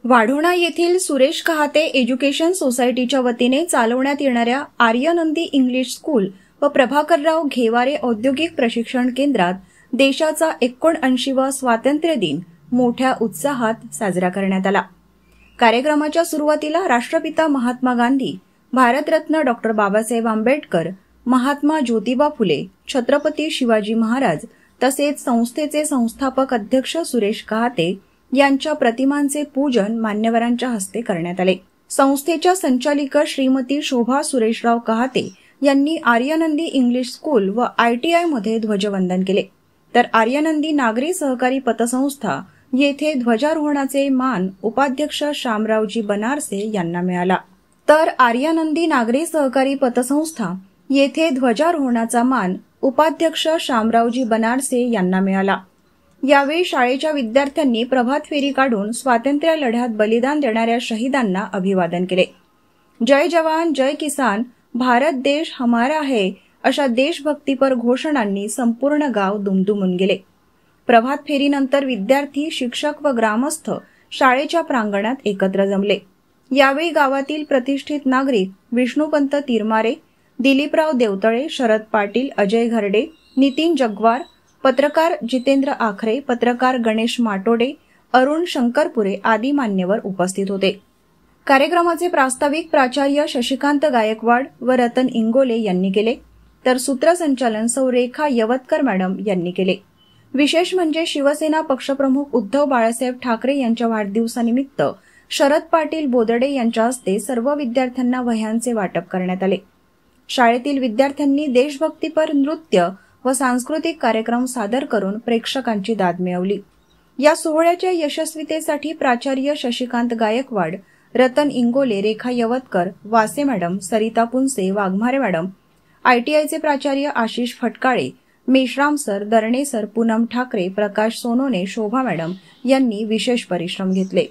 वाढोणा येथील सुरेश कहाते एज्युकेशन सोसायटीच्या वतीने चालवण्यात येणाऱ्या आर्यनंदी इंग्लिश स्कूल व प्रभाकरराव घेवारे औद्योगिक प्रशिक्षण केंद्रात देशाचा 79वा स्वातंत्र्य दिन मोठ्या उत्साहात साजरा करण्यात आला। कार्यक्रमाच्या सुरुवातीला राष्ट्रपिता महात्मा गांधी, भारतरत्न डॉ. बाबासाहेब आंबेडकर, महात्मा ज्योतिबा फुले, छत्रपती शिवाजी महाराज तसेच संस्थेचे संस्थापक अध्यक्ष सुरेश कहाते यांच्या प्रतिमांचे पूजन मान्यवरांच्या हस्ते करण्यात आले। संस्थेच्या संचालिका श्रीमती शोभा सुरेशराव कहाते यांनी आर्यनंदी इंग्लिश स्कूल व ITI मध्ये ध्वजवंदन केले, तर आर्यनंदी नागरी सहकारी पतसंस्था येथे ध्वजारोहणाचे मान उपाध्यक्ष शामरावजी बनारसे यांना मिळाला। तर आर्यनंदी नागरी सहकारी पतसंस्था येथे ध्वजारोहणाचा मान उपाध्यक्ष शामरावजी बनारसे यांना मिळाला। यावेळी शाळेच्या विद्यार्थ्यांनी प्रभात फेरी काढून स्वातंत्र्य लढ्यात बलिदान देणाऱ्या शहीदांना अभिवादन केले। जय जवान जय किसान, भारत देश हमारा है अशा देशभक्तीपर घोषणांनी संपूर्ण गाव दुमदुमून गेले। प्रभात फेरीनंतर विद्यार्थी, शिक्षक व ग्रामस्थ शाळेच्या प्रांगणात एकत्र जमले। यावेळी गावातील प्रतिष्ठित नागरिक विष्णुपंत तिरमारे, दिलीपराव देवतळे, शरद पाटील, अजय घरडे, नितीन जगवार, पत्रकार जितेंद्र आखरे, पत्रकार गणेश माटोडे, अरुण शंकरपुरे आदी मान्यवर उपस्थित होते। कार्यक्रमाचे प्रास्ताविक प्राचार्य शशिकांत गायकवाड व रतन इंगोले यांनी केले, तर सूत्रसंचालन सौ रेखा यवतकर मॅडम यांनी केले। विशेष म्हणजे शिवसेना पक्षप्रमुख उद्धव बाळासाहेब ठाकरे यांच्या वाढदिवसानिमित्त शरद पाटील बोदडे यांच्या हस्ते सर्व विद्यार्थ्यांना वह्यांचे वाटप करण्यात आले। शाळेतील विद्यार्थ्यांनी देशभक्तीपर नृत्य व सांस्कृतिक कार्यक्रम सादर करून प्रेक्षकांची दाद मिळवली। या सोहळ्याच्या यशस्वीतेसाठी प्राचार्य शशिकांत गायकवाड, रतन इंगोले, रेखा यवतकर, वासे मॅडम, सरिता पुनसे, वाघमारे मॅडम, ITIचे प्राचार्य आशिष फटकाळे, मेश्राम सर, दरणे सर, पूनम ठाकरे, प्रकाश सोनोने, शोभा मॅडम यांनी विशेष परिश्रम घेतले।